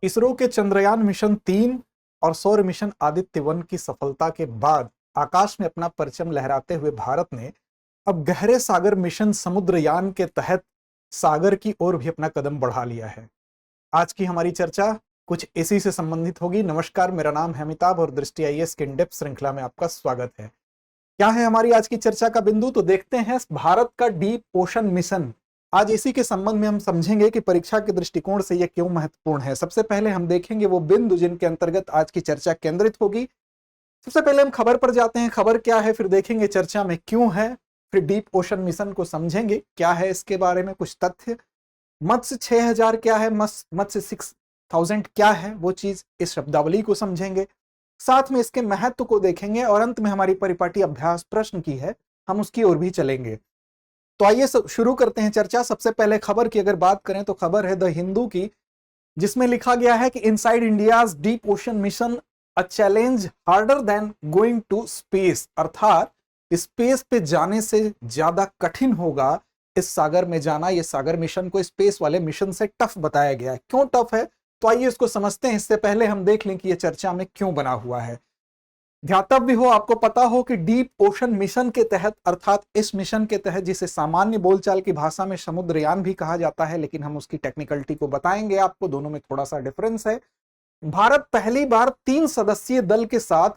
इसरो के चंद्रयान मिशन 3 और सौर मिशन आदित्य 1 की सफलता के बाद आकाश में अपना परचम लहराते हुए भारत ने अब गहरे सागर मिशन समुद्रयान के तहत सागर की ओर भी अपना कदम बढ़ा लिया है। आज की हमारी चर्चा कुछ इसी से संबंधित होगी। नमस्कार, मेरा नाम है अमिताभ और दृष्टि आईएएस के इन-डेप्थ श्रृंखला में आपका स्वागत है। क्या है हमारी आज की चर्चा का बिंदु, तो देखते हैं भारत का डीप ओशन मिशन। आज इसी के संबंध में हम समझेंगे कि परीक्षा के दृष्टिकोण से यह क्यों महत्वपूर्ण है। सबसे पहले हम देखेंगे वो बिंदु जिनके अंतर्गत आज की चर्चा केंद्रित होगी। सबसे पहले हम खबर पर जाते हैं, खबर क्या है, फिर देखेंगे चर्चा में क्यों है, फिर डीप ओशन मिशन को समझेंगे क्या है इसके बारे में कुछ तथ्य, मत्स्य 6000 क्या है, मत्स्य 6000 क्या है, वो चीज इस शब्दावली को समझेंगे, साथ में इसके महत्व को देखेंगे और अंत में हमारी परिपाटी अभ्यास प्रश्न की है, हम उसकी ओर भी चलेंगे। तो आइए शुरू करते हैं चर्चा। सबसे पहले खबर की अगर बात करें तो खबर है द हिंदू की, जिसमें लिखा गया है कि inside India's deep ocean mission a challenge harder than going to space, अर्थात स्पेस पे जाने से ज्यादा कठिन होगा इस सागर में जाना। ये सागर मिशन को स्पेस वाले मिशन से टफ बताया गया है। क्यों टफ है, तो आइए इसको समझते हैं। इससे पहले हम देख लें कि यह चर्चा में क्यों बना हुआ है। ध्यातव्य हो, आपको पता हो कि डीप ओशन मिशन के तहत, अर्थात इस मिशन के तहत जिसे सामान्य बोलचाल की भाषा में समुद्रयान भी कहा जाता है, लेकिन हम उसकी टेक्निकलिटी को बताएंगे आपको, दोनों में थोड़ा सा डिफरेंस है। भारत पहली बार 3 सदस्यीय दल के साथ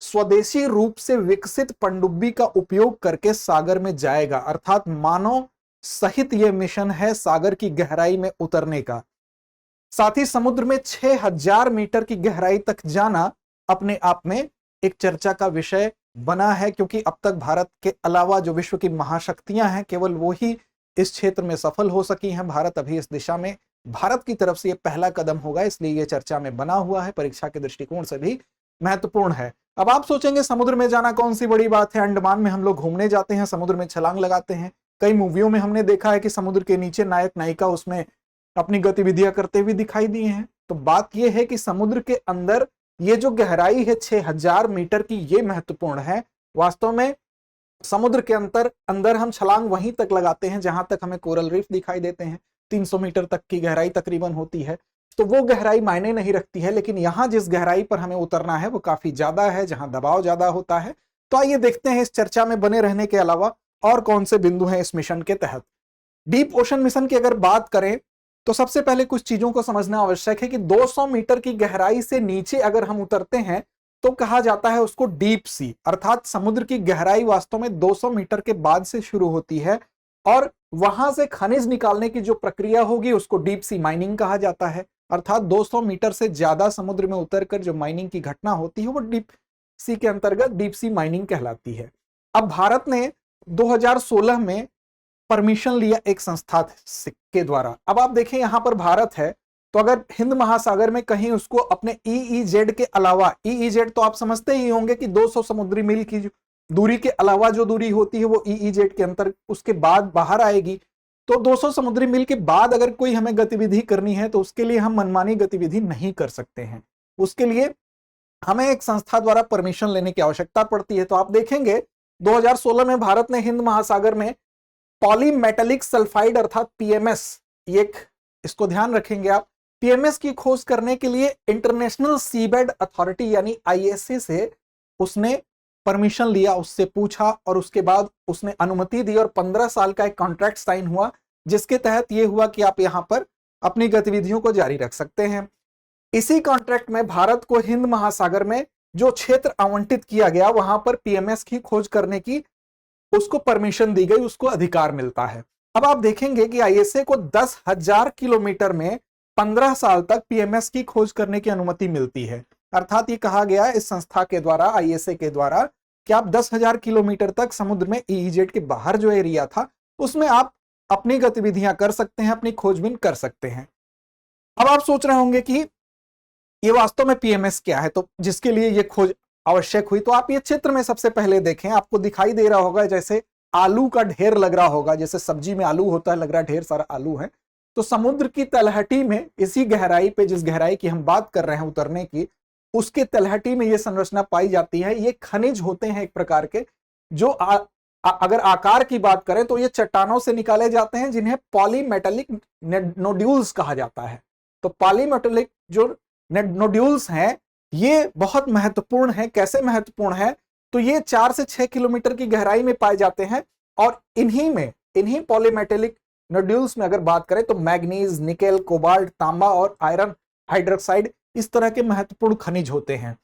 स्वदेशी रूप से विकसित पनडुब्बी का उपयोग करके सागर में जाएगा, अर्थात मानव सहित यह मिशन है सागर की गहराई में उतरने का। साथ ही समुद्र में 6000 मीटर की गहराई तक जाना अपने आप में एक चर्चा का विषय बना है, क्योंकि अब तक भारत के अलावा जो विश्व की महाशक्तियां हैं केवल वो ही इस क्षेत्र में सफल हो सकी हैं। भारत अभी इस दिशा में, भारत की तरफ से ये पहला कदम होगा, इसलिए ये चर्चा में बना हुआ है, परीक्षा के दृष्टिकोण से भी महत्वपूर्ण है। अब आप सोचेंगे समुद्र में जाना कौन सी बड़ी बात है, अंडमान में हम लोग घूमने जाते हैं, समुद्र में छलांग लगाते हैं। कई मूवियों में हमने देखा है कि समुद्र के नीचे नायक नायिका उसमें अपनी गतिविधियां करते हुए दिखाई दी हैं। तो बात यह है कि समुद्र के अंदर ये जो गहराई है 6000 मीटर की, ये महत्वपूर्ण है। वास्तव में समुद्र के अंदर हम छलांग वहीं तक लगाते हैं जहां तक हमें कोरल रीफ दिखाई देते हैं। 300 मीटर तक की गहराई तकरीबन होती है, तो वो गहराई मायने नहीं रखती है। लेकिन यहां जिस गहराई पर हमें उतरना है वो काफी ज्यादा है, जहां दबाव ज्यादा होता है। तो आइए देखते हैं इस चर्चा में बने रहने के अलावा और कौन से बिंदु हैं इस मिशन के तहत। डीप ओशन मिशन की अगर बात करें तो सबसे पहले कुछ चीजों को समझना आवश्यक है कि 200 मीटर की गहराई से नीचे अगर हम उतरते हैं तो कहा जाता है उसको डीप सी, अर्थात समुद्र की गहराई वास्तव में 200 मीटर के बाद से शुरू होती है और वहां से खनिज निकालने की जो प्रक्रिया होगी उसको डीप सी माइनिंग कहा जाता है। अर्थात 200 मीटर से ज्यादा समुद्र में उतरकर जो माइनिंग की घटना होती है वो डीप सी के अंतर्गत डीप सी माइनिंग कहलाती है। अब भारत ने 2016 में परमिशन लिया एक संस्था के द्वारा। अब आप देखें यहां पर भारत है, तो अगर हिंद महासागर में कहीं उसको अपने ईईजेड के अलावा, ईईजेड तो आप समझते ही होंगे कि 200 समुद्री मील की दूरी के अलावा जो दूरी होती है वो ईईजेड के अंतर उसके बाद बाहर आएगी। तो 200 समुद्री मील के बाद अगर कोई हमें गतिविधि करनी है तो उसके लिए हम मनमानी गतिविधि नहीं कर सकते हैं, उसके लिए हमें एक संस्था द्वारा परमिशन लेने की आवश्यकता पड़ती है। तो आप देखेंगे 2016 में भारत ने हिंद महासागर में पॉलीमेटेलिक सल्फाइड अर्थात पीएमएस, एक इसको ध्यान रखेंगे आप, पीएमएस की खोज करने के लिए इंटरनेशनल सीबेड अथॉरिटी यानी आईएसए से उसने परमिशन लिया, उससे पूछा और उसके बाद उसने अनुमति दी और 15 साल का एक कॉन्ट्रैक्ट साइन हुआ, जिसके तहत यह हुआ कि आप यहां पर अपनी गतिविधियों को जारी रख सकते हैं। इसी कॉन्ट्रैक्ट में भारत को हिंद महासागर में जो क्षेत्र आवंटित किया गया वहां पर पीएमएस की खोज करने की उसको परमिशन दी गई, उसको अधिकार मिलता है। अब आप देखेंगे कि आईएसए को 10,000 किलोमीटर में 15 साल तक पीएमएस की खोज करने की अनुमति मिलती है। अर्थात ये कहा गया इस संस्था के द्वारा, आईएसए के द्वारा, कि आप 10,000 किलोमीटर तक समुद्र में ईईजेड के बाहर जो एरिया था उसमें आप अपनी गतिविधियां कर सकते हैं, अपनी खोजबीन कर सकते हैं। अब आप सोच रहे होंगे कि ये वास्तव में पीएमएस क्या है, तो जिसके लिए ये खोज आवश्यक हुई। तो आप ये चित्र में सबसे पहले देखें, आपको दिखाई दे रहा होगा जैसे आलू का ढेर लग रहा होगा, जैसे सब्जी में आलू होता है, लग रहा है ढेर सारा आलू है। तो समुद्र की तलहटी में, इसी गहराई पे, जिस गहराई की हम बात कर रहे हैं उतरने की, उसके तलहटी में ये संरचना पाई जाती है। ये खनिज होते हैं एक प्रकार के, जो अगर आकार की बात करें तो ये चट्टानों से निकाले जाते हैं, जिन्हें पॉलीमेटेलिक नोड्यूल्स कहा जाता है। तो पॉलीमेटेलिक जो नोड्यूल्स हैं ये बहुत महत्वपूर्ण है। कैसे महत्वपूर्ण है? तो ये 4 से 6 किलोमीटर की गहराई में पाए जाते हैं और इन्हीं पॉलीमेटेलिक नोड्यूल्स में अगर बात करें तो मैग्नीज, निकेल, कोबाल्ट, तांबा और आयरन हाइड्रोक्साइड इस तरह के महत्वपूर्ण खनिज होते हैं।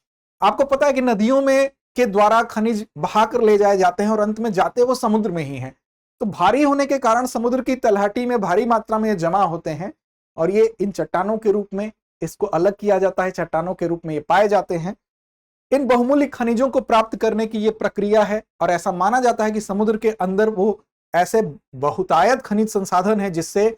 आपको पता है कि नदियों में के द्वारा खनिज बहाकर ले जाए जाते हैं और अंत में जाते वो समुद्र में ही हैं। तो भारी होने के कारण समुद्र की तलहटी में भारी मात्रा में ये जमा होते हैं और ये इन चट्टानों के रूप में इसको अलग किया जाता है, चट्टानों के रूप में ये पाए जाते हैं। इन बहुमूल्य खनिजों को प्राप्त करने की ये प्रक्रिया है और ऐसा माना जाता है कि समुद्र के अंदर वो ऐसे बहुतायत खनिज संसाधन है जिससे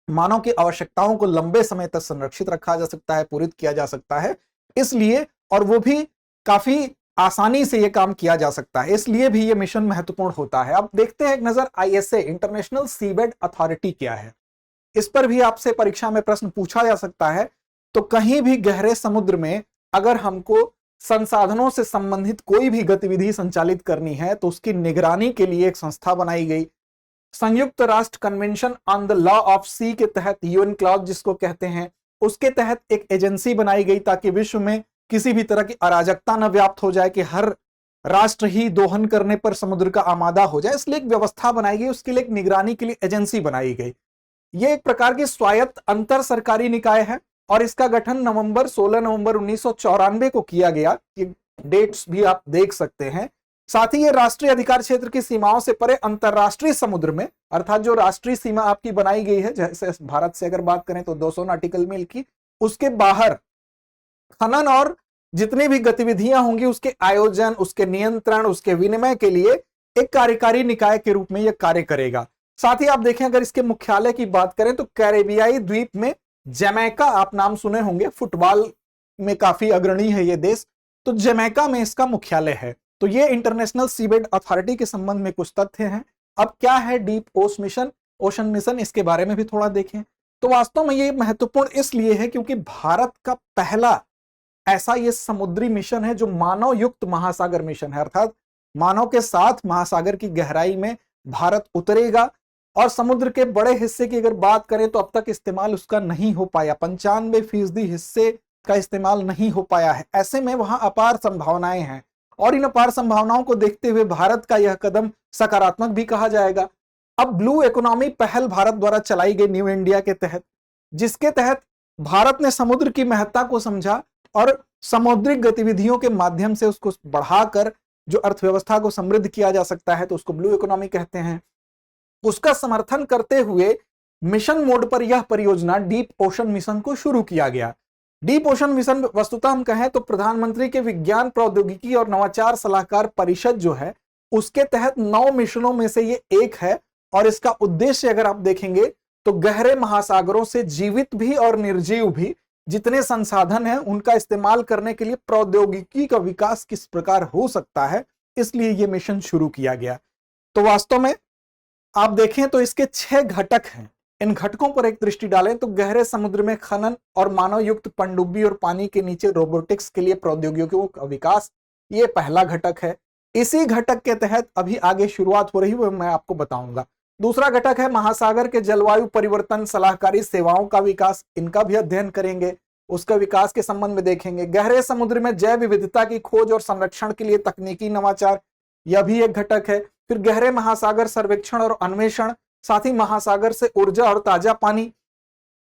मानव की आवश्यकताओं को लंबे समय तक संरक्षित रखा जा सकता है, पूरित किया जा सकता है। इसलिए और वो भी काफी आसानी से ये काम किया जा सकता है, इसलिए भी ये मिशन महत्वपूर्ण होता है। अब देखते हैं एक नजर आईएसए इंटरनेशनल सीबेड अथॉरिटी क्या है। इस पर भी आपसे परीक्षा में प्रश्न पूछा जा सकता है। तो कहीं भी गहरे समुद्र में अगर हमको संसाधनों से संबंधित कोई भी गतिविधि संचालित करनी है तो उसकी निगरानी के लिए एक संस्था बनाई गई। संयुक्त राष्ट्र convention on the law of sea के तहत, यूएन क्लॉज जिसको कहते हैं, उसके तहत एक एजेंसी बनाई गई ताकि विश्व में किसी भी तरह की अराजकता न व्याप्त हो जाए कि हर राष्ट्र ही दोहन करने पर समुद्र का आमादा हो जाए। इसलिए एक व्यवस्था बनाई गई, उसके लिए एक निगरानी के लिए एजेंसी बनाई गई। यह एक प्रकार की स्वायत्त अंतर सरकारी निकाय है और इसका गठन 16 नवंबर 1994 को किया गया। ये डेट्स भी आप देख सकते हैं। साथ ही ये राष्ट्रीय अधिकार क्षेत्र की सीमाओं से परे अंतरराष्ट्रीय समुद्र में, अर्थात जो राष्ट्रीय सीमा आपकी बनाई गई है, जैसे भारत से अगर बात करें तो 200 नॉटिकल मील की, उसके बाहर खनन और जितनी भी गतिविधियां होंगी उसके आयोजन, उसके नियंत्रण, उसके विनिमय के लिए एक कार्यकारी निकाय के रूप में यह कार्य करेगा। साथ ही आप देखें अगर इसके मुख्यालय की बात करें तो कैरेबियाई द्वीप में जमैका, आप नाम सुने होंगे, फुटबॉल में काफी अग्रणी है ये देश, तो जमैका में इसका मुख्यालय है। तो ये इंटरनेशनल सीबेड अथॉरिटी के संबंध में कुछ तथ्य हैं। अब क्या है डीप ओशन मिशन, इसके बारे में भी थोड़ा देखें। तो वास्तव में ये महत्वपूर्ण इसलिए है क्योंकि भारत का पहला ऐसा ये समुद्री मिशन है जो मानव युक्त महासागर मिशन है, अर्थात मानव के साथ महासागर की गहराई में भारत उतरेगा और समुद्र के बड़े हिस्से की अगर बात करें तो अब तक इस्तेमाल उसका नहीं हो पाया, 95% हिस्से का इस्तेमाल नहीं हो पाया है। ऐसे में वहां अपार संभावनाएं हैं और इन अपार संभावनाओं को देखते हुए भारत का यह कदम सकारात्मक भी कहा जाएगा। अब ब्लू इकोनॉमी पहल भारत द्वारा चलाई गई न्यू इंडिया के तहत, जिसके तहत भारत ने समुद्र की महत्ता को समझा और समुद्रिक गतिविधियों के माध्यम से उसको बढ़ाकर जो अर्थव्यवस्था को समृद्ध किया जा सकता है तो उसको ब्लू इकोनॉमी कहते हैं। उसका समर्थन करते हुए मिशन मोड पर यह परियोजना डीप ओशन मिशन को शुरू किया गया। डीप ओशन मिशन वस्तुतः हम कहें तो प्रधानमंत्री के विज्ञान प्रौद्योगिकी और नवाचार सलाहकार परिषद जो है उसके तहत 9 मिशनों में से ये एक है और इसका उद्देश्य अगर आप देखेंगे तो गहरे महासागरों से जीवित भी और निर्जीव भी जितने संसाधन हैं उनका इस्तेमाल करने के लिए प्रौद्योगिकी का विकास किस प्रकार हो सकता है, इसलिए यह मिशन शुरू किया गया। तो वास्तव में आप देखें तो इसके 6 घटक हैं। इन घटकों पर एक दृष्टि डालें तो गहरे समुद्र में खनन और मानव युक्त पनडुब्बी और पानी के नीचे रोबोटिक्स के लिए प्रौद्योगिकियों का विकास, ये पहला घटक है। इसी घटक के तहत अभी आगे शुरुआत हो रही है, मैं आपको बताऊंगा। दूसरा घटक है महासागर के जलवायु परिवर्तन सलाहकारी सेवाओं का विकास, इनका भी अध्ययन करेंगे, उसका विकास के संबंध में देखेंगे। गहरे समुद्र में जैव विविधता की खोज और संरक्षण के लिए तकनीकी नवाचार, यह भी एक घटक है। फिर गहरे महासागर सर्वेक्षण और अन्वेषण, साथ ही महासागर से ऊर्जा और ताजा पानी,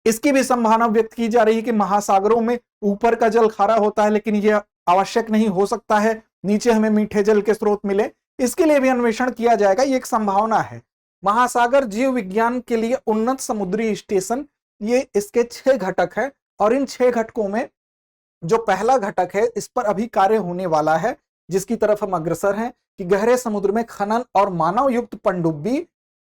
इसकी भी संभावना व्यक्त की जा रही है कि महासागरों में ऊपर का जल खारा होता है लेकिन यह आवश्यक नहीं, हो सकता है नीचे हमें मीठे जल के स्रोत मिले, इसके लिए भी अन्वेषण किया जाएगा, ये एक संभावना है। महासागर जीव विज्ञान के लिए उन्नत समुद्री स्टेशन, ये इसके 6 घटक है और इन 6 घटकों में जो पहला घटक है इस पर अभी कार्य होने वाला है, जिसकी तरफ हम अग्रसर हैं कि गहरे समुद्र में खनन और मानव युक्त पनडुब्बी,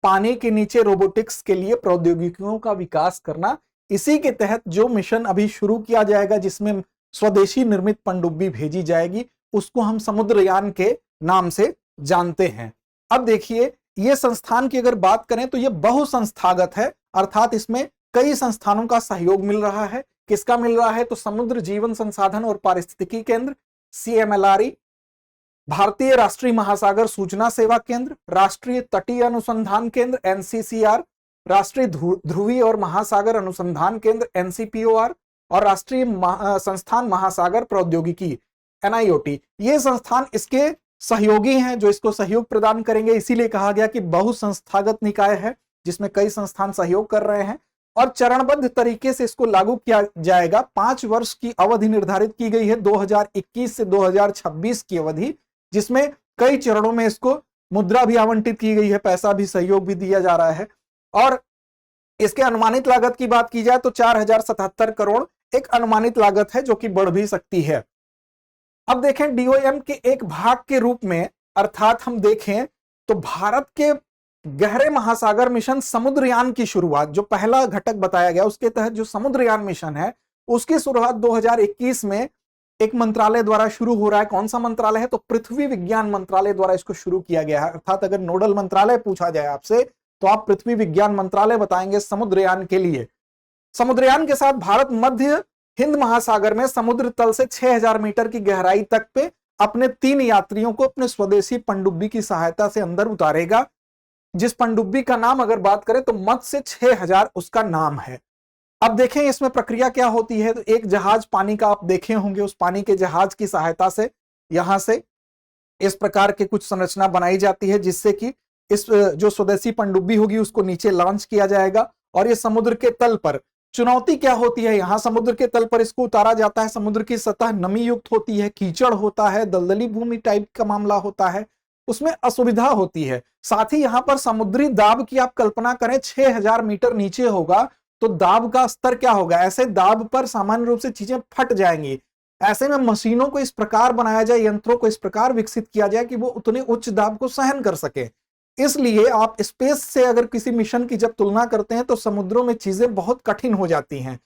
पानी के नीचे रोबोटिक्स के लिए प्रौद्योगिकियों का विकास करना। इसी के तहत जो मिशन अभी शुरू किया जाएगा जिसमें स्वदेशी निर्मित पनडुब्बी भेजी जाएगी, उसको हम समुद्रयान के नाम से जानते हैं। अब देखिए ये संस्थान की अगर बात करें तो ये बहुसंस्थागत है, अर्थात इसमें कई संस्थानों का सहयोग मिल रहा है। किसका मिल रहा है? तो समुद्र जीवन संसाधन और पारिस्थितिकी केंद्र CMLRE, भारतीय राष्ट्रीय महासागर सूचना सेवा केंद्र, राष्ट्रीय तटीय अनुसंधान केंद्र NCCR, राष्ट्रीय ध्रुवीय और महासागर अनुसंधान केंद्र एनसीपीओआर और राष्ट्रीय संस्थान महासागर प्रौद्योगिकी एनआईओटी, ये संस्थान इसके सहयोगी हैं जो इसको सहयोग प्रदान करेंगे। इसीलिए कहा गया कि बहुसंस्थागत निकाय है जिसमें कई संस्थान सहयोग कर रहे हैं और चरणबद्ध तरीके से इसको लागू किया जाएगा। 5 वर्ष की अवधि निर्धारित की गई है, 2021 से 2026 की अवधि, जिसमें कई चरणों में इसको मुद्रा भी आवंटित की गई है, पैसा भी, सहयोग भी दिया जा रहा है। और इसके अनुमानित लागत की बात की जाए तो 4077 करोड़ एक अनुमानित लागत है जो कि बढ़ भी सकती है। अब देखें डीओएम के एक भाग के रूप में, अर्थात हम देखें तो भारत के गहरे महासागर मिशन समुद्रयान की शुरुआत, जो पहला घटक बताया गया उसके तहत जो समुद्रयान मिशन है उसकी शुरुआत 2021 में एक मंत्रालय द्वारा शुरू हो रहा है। कौन सा मंत्रालय है? तो पृथ्वी विज्ञान मंत्रालय द्वारा इसको शुरू किया गया है। अर्थात अगर नोडल मंत्रालय पूछा जाए आपसे तो आप पृथ्वी विज्ञान मंत्रालय बताएंगे समुद्रयान के लिए। समुद्रयान के साथ भारत मध्य हिंद महासागर में समुद्र तल से 6000 मीटर की गहराई तक पे अपने 3 यात्रियों को अपने स्वदेशी पनडुब्बी की सहायता से अंदर उतारेगा, जिस पनडुब्बी का नाम अगर बात करें तो मत्स्य 6000 उसका नाम है। अब देखें इसमें प्रक्रिया क्या होती है। तो एक जहाज पानी का आप देखे होंगे, उस पानी के जहाज की सहायता से यहां से इस प्रकार के कुछ संरचना बनाई जाती है जिससे कि इस जो स्वदेशी पनडुब्बी होगी उसको नीचे लॉन्च किया जाएगा। और ये समुद्र के तल पर चुनौती क्या होती है, यहां समुद्र के तल पर इसको उतारा जाता है। समुद्र की सतह नमी युक्त होती है, कीचड़ होता है, दलदली भूमि टाइप का मामला होता है, उसमें असुविधा होती है। साथ ही यहां पर समुद्री दाब की आप कल्पना करें 6000 मीटर नीचे होगा तो दाब का स्तर क्या होगा। ऐसे दाब पर सामान्य रूप से चीजें फट जाएंगी। ऐसे में मशीनों को इस प्रकार बनाया जाए, यंत्रों को इस प्रकार विकसित किया जाए कि वो उतने उच्च दाब को सहन कर सके। इसलिए आप स्पेस से अगर किसी मिशन की जब तुलना करते हैं तो समुद्रों में चीजें बहुत कठिन हो जाती हैं।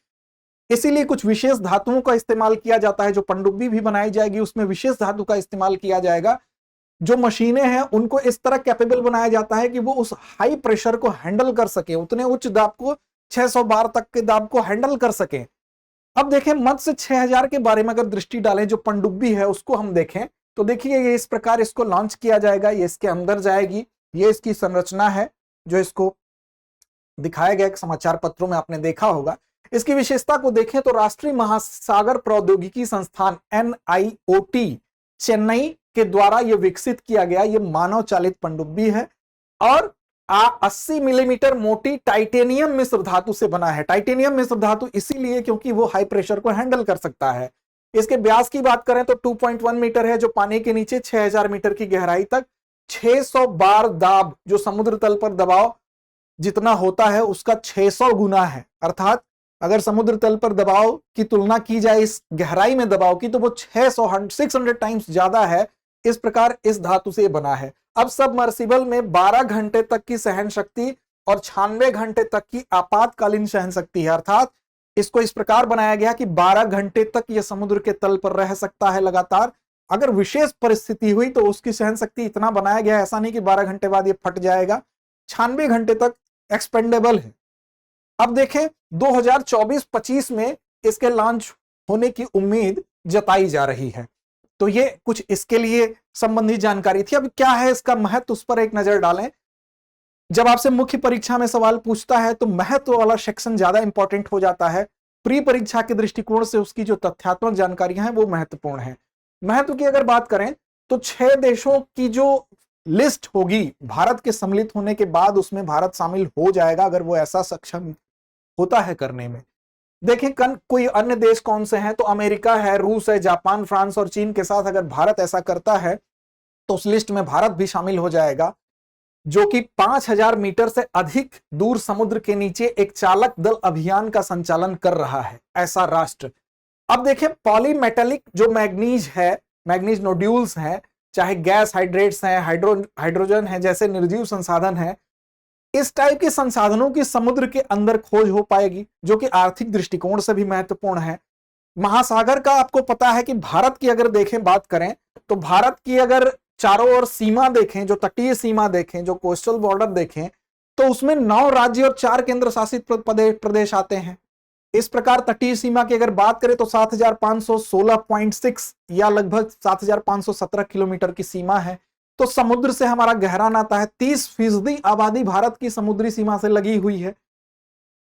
इसीलिए कुछ विशेष धातुओं का इस्तेमाल किया जाता है। जो पनडुब्बी भी बनाई जाएगी उसमें विशेष धातु का इस्तेमाल किया जाएगा। जो मशीनें हैं उनको इस तरह कैपेबल बनाया जाता है कि वो उस हाई प्रेशर को हैंडल कर सके, उतने उच्च दाब को 600 बार तक के दाब को हैंडल कर सके। अब देखें मत्स्य 6000 के बारे में अगर दृष्टि डालें, जो पनडुब्बी है उसको हम देखें तो देखिए ये इस प्रकार इसको लॉन्च किया जाएगा, ये इसके अंदर जाएगी, ये इसकी संरचना है जो इसको दिखाया गया समाचार पत्रों में आपने देखा होगा। इसकी विशेषता को देखें तो राष्ट्रीय महासागर प्रौद्योगिकी संस्थान एनआईओटी चेन्नई के द्वारा यह विकसित किया गया ये मानव चालित पनडुब्बी है और 80 मिलीमीटर मोटी टाइटेनियम मिश्र धातु से बना है। टाइटेनियम मिश्र धातु इसीलिए क्योंकि वो हाई प्रेशर को हैंडल कर सकता है। इसके व्यास की बात करें तो 2.1 मीटर है, जो पानी के नीचे 6000 मीटर की गहराई तक 600 बार दाब, जो समुद्र तल पर दबाव जितना होता है उसका 600 गुना है। अर्थात अगर समुद्र तल पर दबाव की तुलना की जाए इस गहराई में दबाव की तो वो 600 टाइम्स ज्यादा है। इस प्रकार इस धातु से बना है। अब सबमर्सिबल में 12 घंटे तक की सहन शक्ति और 96 घंटे तक की आपातकालीन सहन शक्ति है। अर्थात इसको इस प्रकार बनाया गया कि 12 घंटे तक यह समुद्र के तल पर रह सकता है लगातार। अगर विशेष परिस्थिति हुई तो उसकी सहन शक्ति इतना बनाया गया, ऐसा नहीं कि 12 घंटे बाद ये फट जाएगा। 96 घंटे तक एक्सपेंडेबल है। अब देखें 2024-25 में इसके लॉन्च होने की उम्मीद जताई जा रही है। तो ये कुछ इसके लिए संबंधित जानकारी थी। अब क्या है इसका महत्व, उस पर एक नजर डालें। जब आपसे मुख्य परीक्षा में सवाल पूछता है तो महत्व वाला सेक्शन ज्यादा इंपॉर्टेंट हो जाता है। प्री परीक्षा के दृष्टिकोण से उसकी जो तथ्यात्मक जानकारियां हैं वो महत्वपूर्ण है। महत्व की अगर बात करें तो 6 देशों की जो लिस्ट होगी भारत के सम्मिलित होने के बाद उसमें भारत शामिल हो जाएगा अगर वो ऐसा सक्षम होता है करने में। देखें कोई अन्य देश कौन से हैं तो अमेरिका है, रूस है, जापान, फ्रांस और चीन के साथ अगर भारत ऐसा करता है तो उस लिस्ट में भारत भी शामिल हो जाएगा, जो कि 5000 मीटर से अधिक दूर समुद्र के नीचे एक चालक दल अभियान का संचालन कर रहा है ऐसा राष्ट्र। अब देखें पॉलीमेटेलिक जो मैग्नीज है, मैग्नीज नोड्यूल्स हैं, चाहे गैस हाइड्रेट्स हैं, हाइड्रोजन है, जैसे निर्जीव संसाधन है, इस टाइप के संसाधनों की समुद्र के अंदर खोज हो पाएगी, जो कि आर्थिक दृष्टिकोण से भी महत्वपूर्ण है। महासागर का आपको पता है कि भारत की अगर देखें बात करें तो भारत की अगर चारों ओर सीमा देखें, जो तटीय सीमा देखें, जो कोस्टल बॉर्डर देखें, तो उसमें 9 राज्य और 4 केंद्र शासित प्रदेश आते हैं। इस प्रकार तटीय सीमा की अगर बात करें तो 7516.6 या लगभग 7517 किलोमीटर की सीमा है। तो समुद्र से हमारा गहरा नाता है। 30% आबादी भारत की समुद्री सीमा से लगी हुई है।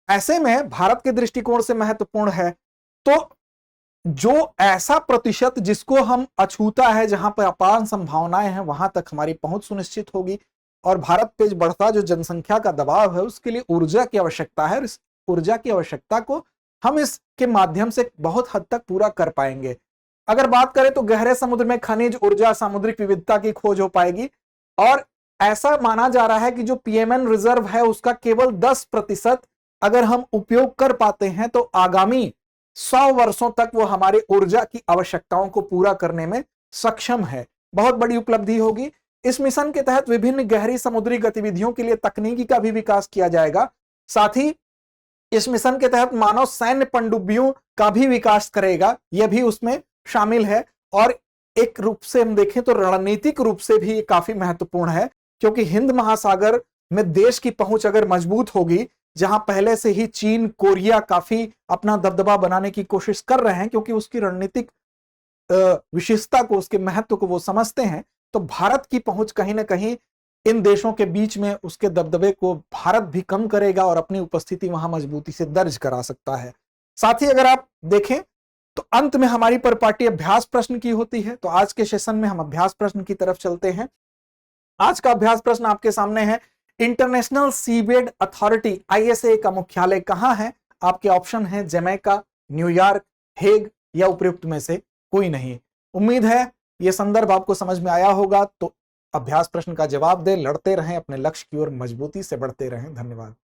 ऐसे में भारत के दृष्टिकोण से महत्वपूर्ण है। तो जो ऐसा प्रतिशत जिसको हम अछूता है, जहां पर अपार संभावनाएं हैं, वहां तक हमारी पहुंच सुनिश्चित होगी। और भारत पे बढ़ता जो जनसंख्या का दबाव है, उसके लिए ऊर्जा की आवश्यकता है। इस ऊर्जा की आवश्यकता को हम इसके माध्यम से बहुत हद तक पूरा कर पाएंगे। अगर बात करें तो गहरे समुद्र में खनिज ऊर्जा, सामुद्रिक विविधता की खोज हो पाएगी। और ऐसा माना जा रहा है कि जो पीएमएन रिजर्व है उसका केवल 10% अगर हम उपयोग कर पाते हैं तो आगामी 100 वर्षों तक वो हमारे ऊर्जा की आवश्यकताओं को पूरा करने में सक्षम है। बहुत बड़ी उपलब्धि होगी। इस मिशन के तहत विभिन्न गहरी समुद्री गतिविधियों के लिए तकनीकी का भी विकास किया जाएगा। साथ ही इस मिशन के तहत मानव सैन्य पनडुब्बियों का भी विकास करेगा, यह भी उसमें शामिल है। और एक रूप से हम देखें तो रणनीतिक रूप से भी काफी महत्वपूर्ण है, क्योंकि हिंद महासागर में देश की पहुंच अगर मजबूत होगी, जहां पहले से ही चीन, कोरिया काफी अपना दबदबा बनाने की कोशिश कर रहे हैं, क्योंकि उसकी रणनीतिक विशेषता को, उसके महत्व को वो समझते हैं, तो भारत की पहुंच कहीं ना कहीं इन देशों के बीच में उसके दबदबे को भारत भी कम करेगा और अपनी उपस्थिति वहां मजबूती से दर्ज करा सकता है। साथ ही अगर आप देखें तो अंत में हमारी परिपाटी अभ्यास प्रश्न की होती है। तो आज के सेशन में हम अभ्यास प्रश्न की तरफ चलते हैं। आज का अभ्यास प्रश्न आपके सामने है, इंटरनेशनल सीबेड अथॉरिटी आईएसए का मुख्यालय कहां है? आपके ऑप्शन है जमैका, न्यूयॉर्क, हेग या उपयुक्त में से कोई नहीं। उम्मीद है यह संदर्भ आपको समझ में आया होगा। तो अभ्यास प्रश्न का जवाब दें, लड़ते रहें, अपने लक्ष्य की ओर मजबूती से बढ़ते रहें। धन्यवाद।